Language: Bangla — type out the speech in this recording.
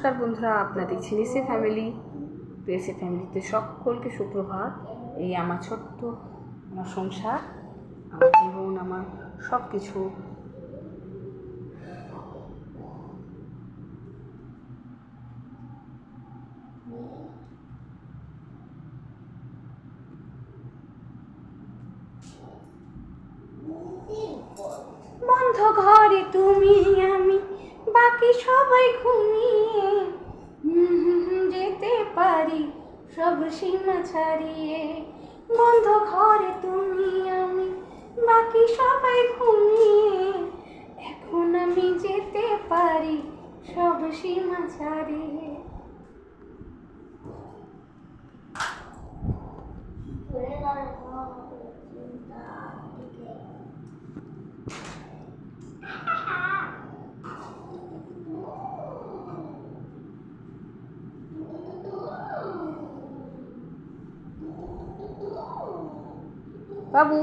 নমস্কার বন্ধুরা, আপনারা দেখছেন এসে ফ্যামিলি। তো এসে ফ্যামিলিতে সকলকে সুপ্রভাত। এই আমার ছোট্ট আমার সংসার, আমার জীবন, আমার সব কিছু। বন্ধ ঘরে তুমি আমি, বাকি সবাই ঘুমিয়ে, যেতে পারি সব সীমা ছাড়িয়ে। বন্ধ ঘরে তুমি আমি, বাকি সবাই ঘুমিয়ে, এখন আমি যেতে পারি সব সীমা ছাড়িয়ে। বাবু।